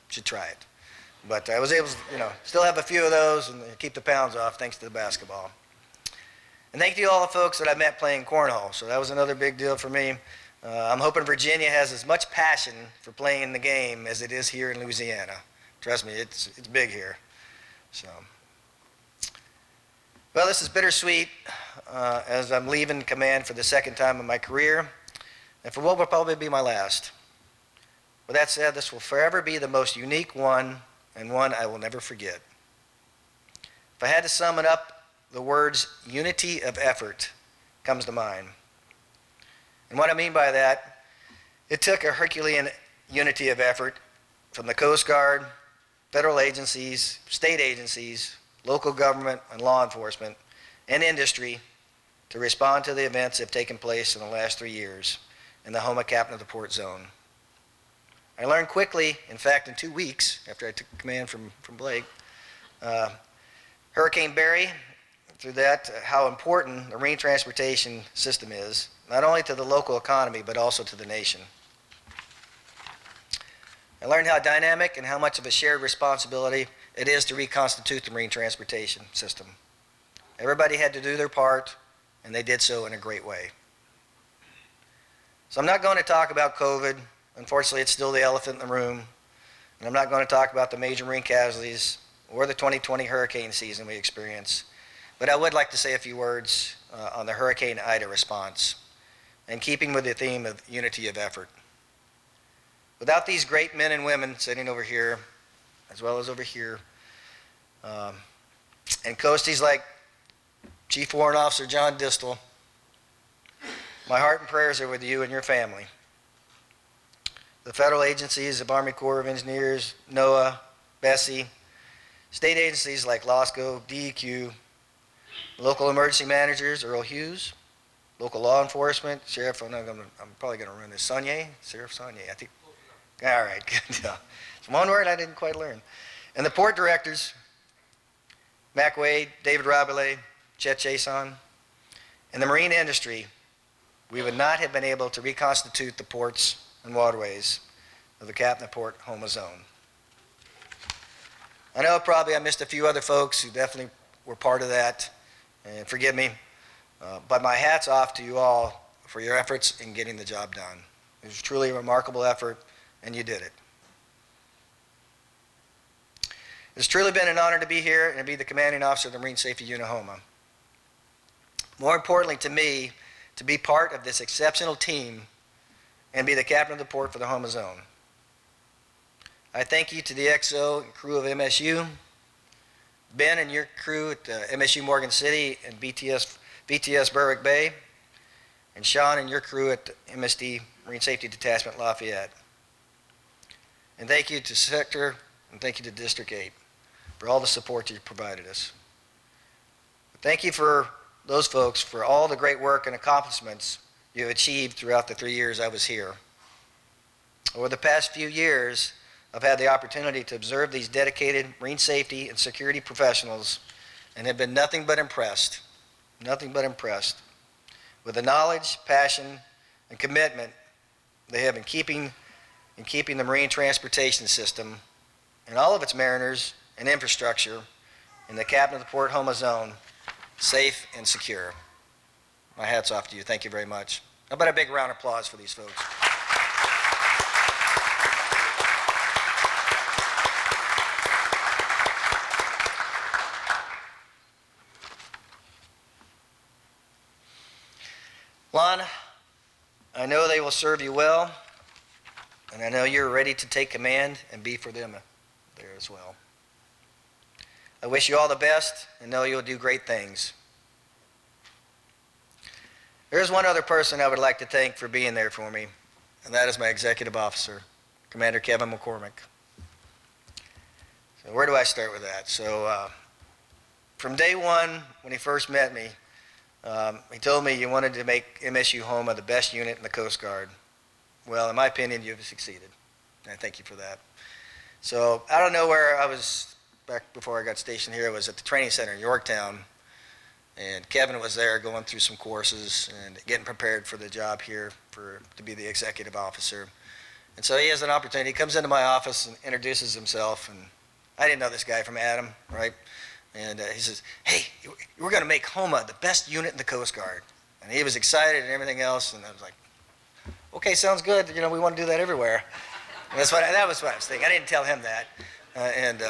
You should try it. But I was able to, still have a few of those and keep the pounds off thanks to the basketball. And thank you to all the folks that I met playing cornhole. So that was another big deal for me. I'm hoping Virginia has as much passion for playing the game as it is here in Louisiana. Trust me, it's big here. So, well, this is bittersweet as I'm leaving command for the second time in my career, and for what will probably be my last. With that said, this will forever be the most unique one and one I will never forget. If I had to sum it up, the words unity of effort comes to mind. And what I mean by that, it took a Herculean unity of effort from the Coast Guard, federal agencies, state agencies, local government and law enforcement, and industry to respond to the events that have taken place in the last 3 years in the Houma Captain of the Port Zone. I learned quickly, in fact, in 2 weeks after I took command from Blake, Hurricane Barry, through that, how important the marine transportation system is, not only to the local economy, but also to the nation. I learned how dynamic and how much of a shared responsibility it is to reconstitute the marine transportation system. Everybody had to do their part, and they did so in a great way. So I'm not going to talk about COVID. Unfortunately, it's still the elephant in the room. And I'm not going to talk about the major marine casualties or the 2020 hurricane season we experienced. But I would like to say a few words on the Hurricane Ida response, and keeping with the theme of unity of effort. Without these great men and women sitting over here, as well as over here, and coasties like Chief Warrant Officer John Distel, my heart and prayers are with you and your family. The federal agencies of Army Corps of Engineers, NOAA, Bessie, state agencies like LOSCO, DEQ, local emergency managers, Earl Hughes, local law enforcement, Sheriff, I'm probably going to run this, Sheriff Sonye, I think. All right, good job. It's one word I didn't quite learn. And the port directors, Mac Wade, David Rabelais, Chet Chason, and the marine industry, we would not have been able to reconstitute the ports and waterways of the Captain of Port Houma Zone. I know probably I missed a few other folks who definitely were part of that, and forgive me, but my hat's off to you all for your efforts in getting the job done. It was truly a remarkable effort, and you did it. It's truly been an honor to be here and to be the commanding officer of the Marine Safety Unit Houma. More importantly to me, to be part of this exceptional team and be the captain of the port for the Houma Zone. I thank you to the XO and crew of MSU, Ben and your crew at MSU Morgan City and BTS Berwick Bay, and Sean and your crew at MSD Marine Safety Detachment Lafayette. And thank you to Sector and thank you to District 8 for all the support that you provided us. Thank you for those folks for all the great work and accomplishments you have achieved throughout the 3 years I was here. Over the past few years, I've had the opportunity to observe these dedicated marine safety and security professionals and have been nothing but impressed with the knowledge, passion, and commitment they have in keeping the marine transportation system and all of its mariners and infrastructure in the captain of the Port Houma Zone safe and secure. My hat's off to you. Thank you very much. How about a big round of applause for these folks? Lon, I know they will serve you well, and I know you're ready to take command and be for them there as well. I wish you all the best and know you'll do great things. There's one other person I would like to thank for being there for me, and that is my executive officer, Commander Kevin McCormick. So where do I start with that? So from day one, when he first met me, he told me you wanted to make MSU Houma the best unit in the Coast Guard. Well, in my opinion, you've succeeded, and I thank you for that. So out of nowhere, I was, back before I got stationed here, I was at the training center in Yorktown, and Kevin was there going through some courses and getting prepared for the job here to be the executive officer. And so he has an opportunity. He comes into my office and introduces himself, and I didn't know this guy from Adam, right? And he says, hey, we're going to make Houma the best unit in the Coast Guard. And he was excited and everything else, and I was like, okay, sounds good. You know, we want to do that everywhere. And that was what I was thinking. I didn't tell him that. And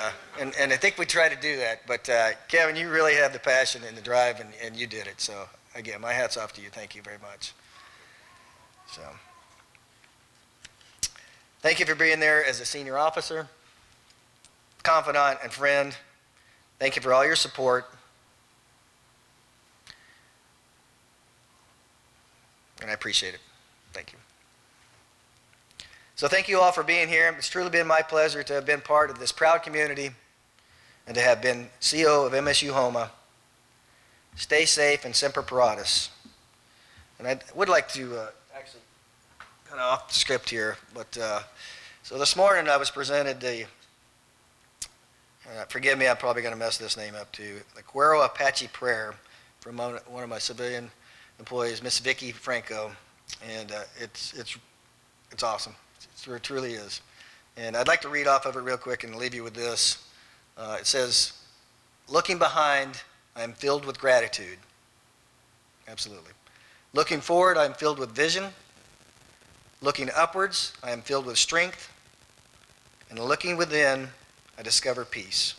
I think we tried to do that. But Kevin, you really have the passion and the drive, and you did it. So again, my hat's off to you. Thank you very much. So thank you for being there as a senior officer, confidant, and friend. Thank you for all your support. And I appreciate it. Thank you. So thank you all for being here. It's truly been my pleasure to have been part of this proud community and to have been CO of MSU Houma. Stay safe and Semper Paratus. And I would like to actually kind of off the script here, but so this morning I was presented the forgive me, I'm probably going to mess this name up too. The Cuero Apache Prayer from one of my civilian employees, Miss Vicky Franco, and it's awesome. It truly is. And I'd like to read off of it real quick and leave you with this. It says, "Looking behind, I am filled with gratitude." Absolutely. Looking forward, I am filled with vision. Looking upwards, I am filled with strength. And looking within, I discover peace.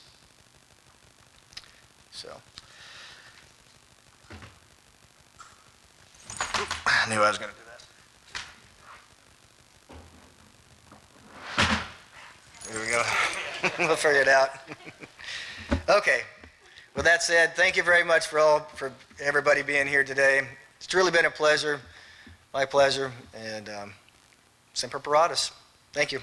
So, I knew I was going to do that. There we go. We'll figure it out. Okay. With that said, thank you very much for everybody being here today. It's truly been a pleasure, my pleasure, and Semper Paratus. Thank you.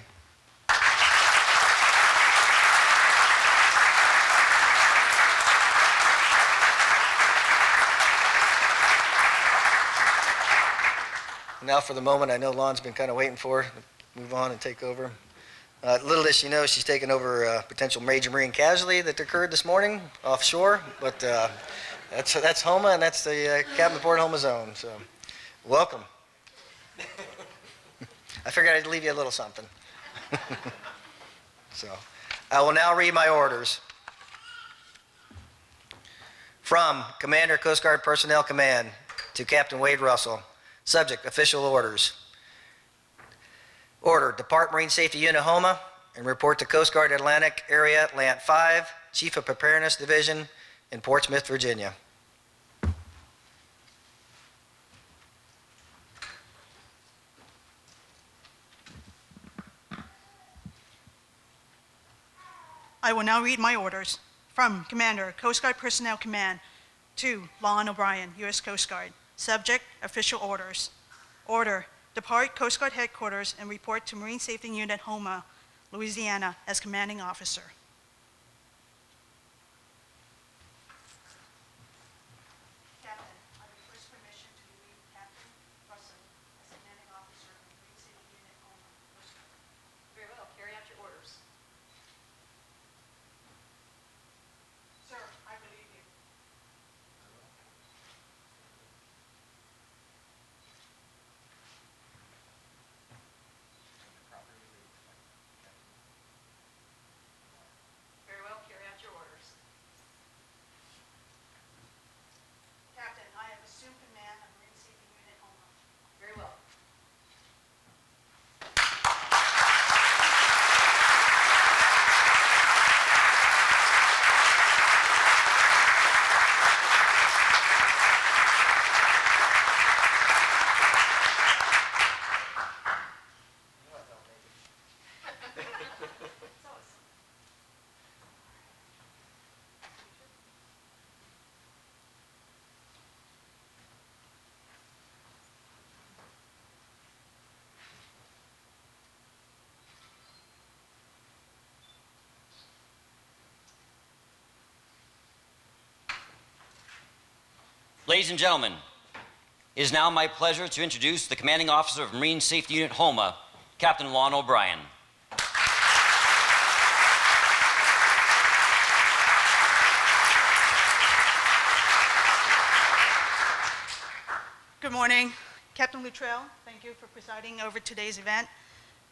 Now for the moment I know Lon's been kind of waiting for, to move on and take over. Little does she know, she's taken over a potential major marine casualty that occurred this morning offshore, but that's Houma, and that's the Captain of Port Houma Zone, so welcome. I figured I'd leave you a little something. So, I will now read my orders. From Commander Coast Guard Personnel Command to Captain Wade Russell. Subject, official orders. Order, depart Marine Safety Unit Houma and report to Coast Guard Atlantic Area, Lant 5, Chief of Preparedness Division in Portsmouth, Virginia. I will now read my orders. From Commander, Coast Guard Personnel Command to Lon O'Brien, U.S. Coast Guard. Subject, official orders. Order, depart Coast Guard Headquarters and report to Marine Safety Unit Houma, Louisiana, as commanding officer. Captain, I request permission to relieve Captain Russell as commanding officer of Marine Safety Unit Houma, Coast Guard. Very well, carry out your orders. Sir, I believe you. Very well, carry out your orders. Captain, I have assumed command of Marine Safety Unit Houma. Very well. Ladies and gentlemen, it is now my pleasure to introduce the commanding officer of Marine Safety Unit Houma, Captain Lon O'Brien. Good morning. Captain Luttrell, thank you for presiding over today's event.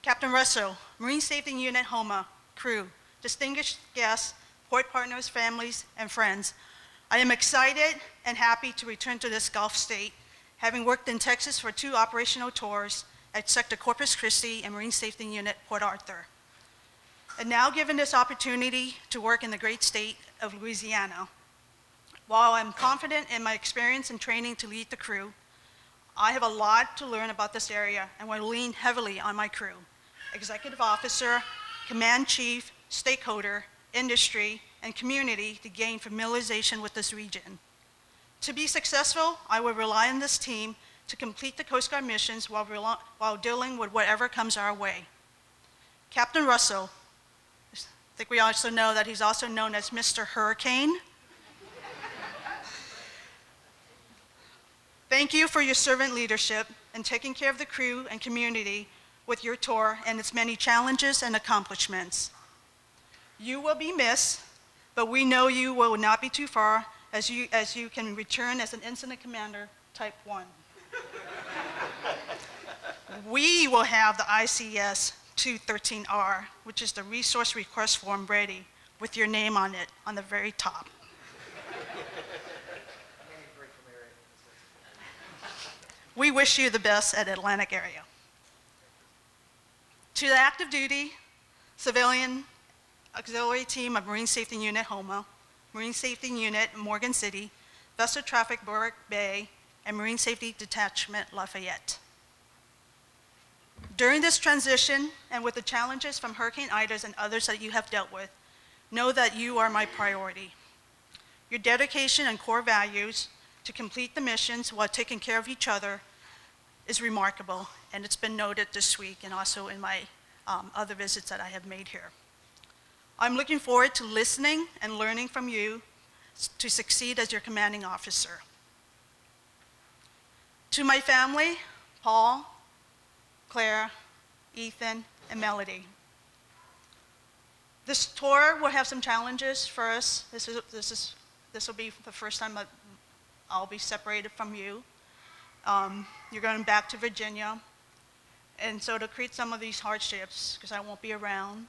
Captain Russell, Marine Safety Unit Houma, crew, distinguished guests, port partners, families, and friends. I am excited and happy to return to this Gulf state, having worked in Texas for 2 operational tours at Sector Corpus Christi and Marine Safety Unit Port Arthur. And now given this opportunity to work in the great state of Louisiana. While I'm confident in my experience and training to lead the crew, I have a lot to learn about this area and will lean heavily on my crew, executive officer, command chief, stakeholder, industry, and community to gain familiarization with this region. To be successful, I will rely on this team to complete the Coast Guard missions while dealing with whatever comes our way. Captain Russell, I think we also know that he's also known as Mr. Hurricane. Thank you for your servant leadership and taking care of the crew and community with your tour and its many challenges and accomplishments. You will be missed, but we know you will not be too far as you can return as an incident commander type 1. We will have the ICS 213R, which is the resource request form, ready with your name on it on the very top. We wish you the best at Atlantic area. To the active duty, civilian auxiliary team of Marine Safety Unit Houma, Marine Safety Unit Morgan City, Vessel Traffic Berwick Bay, and Marine Safety Detachment Lafayette. During this transition, and with the challenges from Hurricane Ida and others that you have dealt with, know that you are my priority. Your dedication and core values to complete the missions while taking care of each other is remarkable, and it's been noted this week and also in my other visits that I have made here. I'm looking forward to listening and learning from you to succeed as your commanding officer. To my family, Paul, Claire, Ethan, and Melody. This tour will have some challenges for us. This will be the first time that I'll be separated from you. You're going back to Virginia, and so to create some of these hardships, because I won't be around,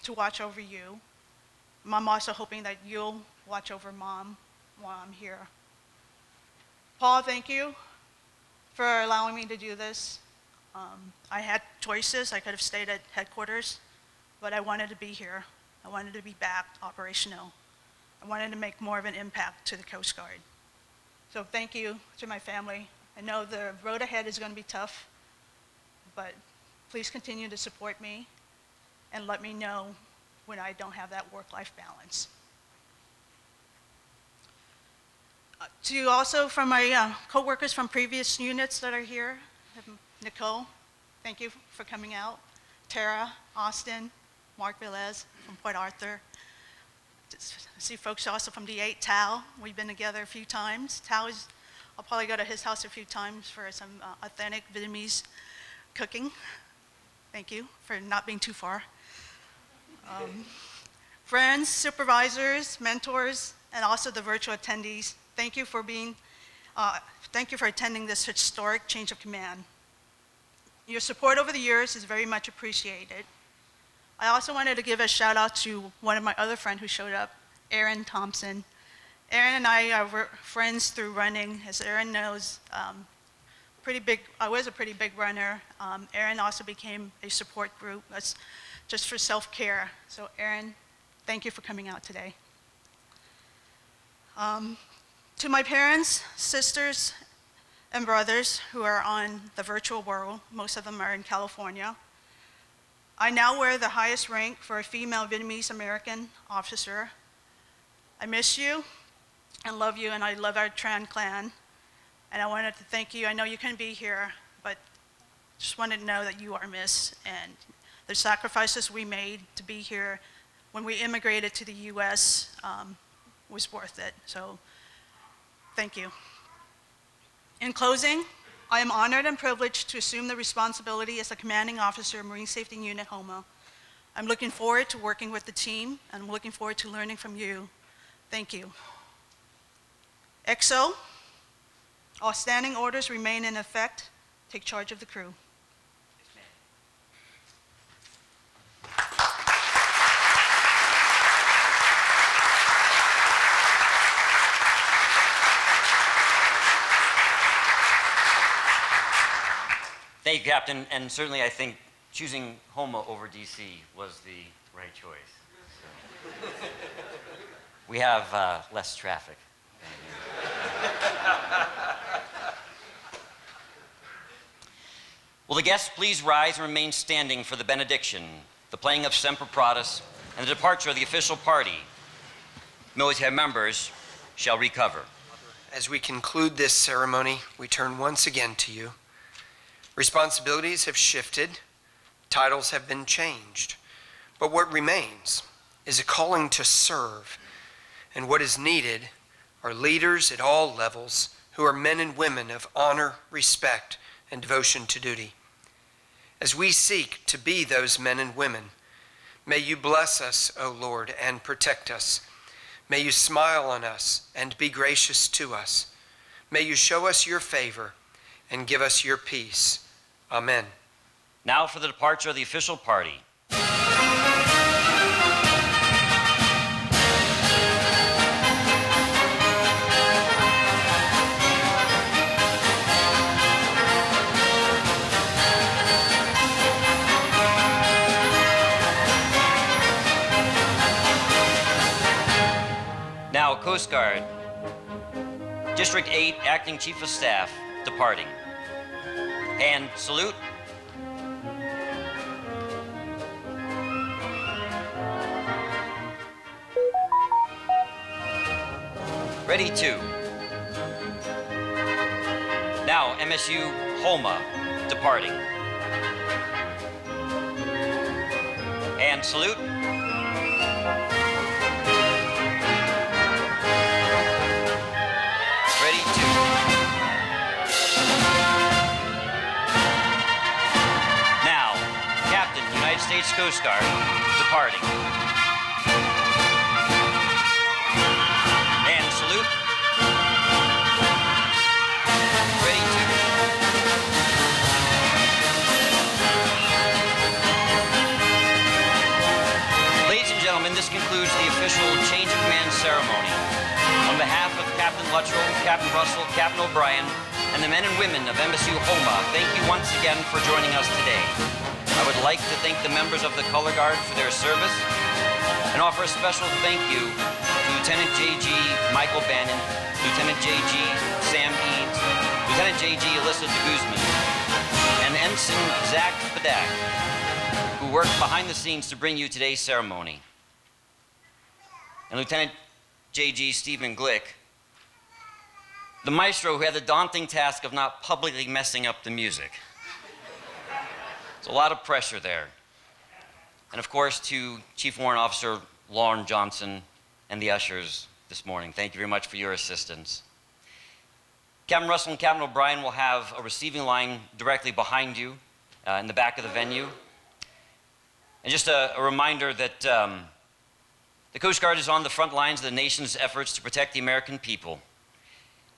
to watch over you. I'm also hoping that you'll watch over Mom while I'm here. Paul, thank you for allowing me to do this. I had choices. I could have stayed at headquarters, but I wanted to be here. I wanted to be back operational. I wanted to make more of an impact to the Coast Guard. So thank you to my family. I know the road ahead is going to be tough, but please continue to support me and let me know when I don't have that work-life balance. To also from my coworkers from previous units that are here, Nicole, thank you for coming out. Tara, Austin, Mark Velez from Port Arthur. I see folks also from D8, Tal. We've been together a few times. Tal is, I'll probably go to his house a few times for some authentic Vietnamese cooking. Thank you for not being too far. Friends, supervisors, mentors, and also the virtual attendees, thank you for attending this historic change of command. Your support over the years is very much appreciated. I also wanted to give a shout out to one of my other friends who showed up, Aaron Thompson. Aaron and I were friends through running. As Aaron knows, I was a pretty big runner. Aaron also became a support group. That's just for self-care. So Aaron, thank you for coming out today. To my parents, sisters, and brothers who are on the virtual world, most of them are in California. I now wear the highest rank for a female Vietnamese American officer. I miss you and love you, and I love our Tran clan. And I wanted to thank you. I know you couldn't be here, but just wanted to know that you are missed, and the sacrifices we made to be here when we immigrated to the US was worth it. So thank you. In closing, I am honored and privileged to assume the responsibility as the commanding officer of Marine Safety Unit Houma. I'm looking forward to working with the team, and I'm looking forward to learning from you. Thank you. XO, all standing orders remain in effect. Take charge of the crew. Thank you, Captain, and certainly I think choosing Houma over DC was the right choice. So. We have less traffic. Will the guests please rise and remain standing for the benediction, the playing of Semper Paratus, and the departure of the official party. Military members shall recover. As we conclude this ceremony, we turn once again to you. Responsibilities have shifted, titles have been changed, but what remains is a calling to serve, and what is needed are leaders at all levels who are men and women of honor, respect, and devotion to duty. As we seek to be those men and women, may you bless us, O Lord, and protect us. May you smile on us and be gracious to us. May you show us your favor and give us your peace. Amen. Now for the departure of the official party. Now, Coast Guard, District 8, Acting Chief of Staff, departing. And salute. Ready to. Now, MSU Houma, departing. And salute. Ready to. Now, Captain, United States Coast Guard, departing. And salute. Ready to. official change of command ceremony. On behalf of Captain Luttrell, Captain Russell, Captain O'Brien, and the men and women of MSU Houma, thank you once again for joining us today. I would like to thank the members of the Color Guard for their service and offer a special thank you to Lieutenant J.G. Michael Bannon, Lieutenant J.G. Sam Eads, Lieutenant J.G. Alyssa de Guzman, and Ensign Zach Spadak, who worked behind the scenes to bring you today's ceremony. And Lieutenant J.G. Stephen Glick, the maestro who had the daunting task of not publicly messing up the music. There's a lot of pressure there. And of course, to Chief Warrant Officer Lauren Johnson and the ushers this morning, thank you very much for your assistance. Captain Russell and Captain O'Brien will have a receiving line directly behind you in the back of the venue. And just a reminder that the Coast Guard is on the front lines of the nation's efforts to protect the American people.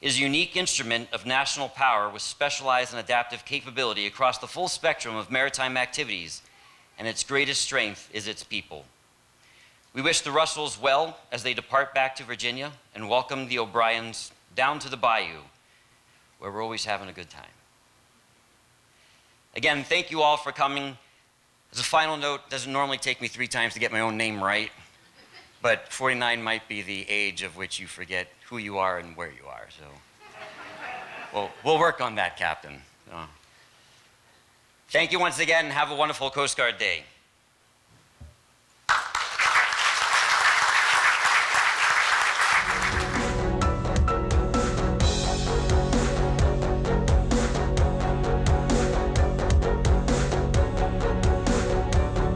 It is a unique instrument of national power with specialized and adaptive capability across the full spectrum of maritime activities, and its greatest strength is its people. We wish the Russells well as they depart back to Virginia and welcome the O'Briens down to the bayou, where we're always having a good time. Again, thank you all for coming. As a final note, it doesn't normally take me 3 times to get my own name right, but 49 might be the age of which you forget who you are and where you are, so we'll work on that, Captain. Thank you once again, and have a wonderful Coast Guard Day.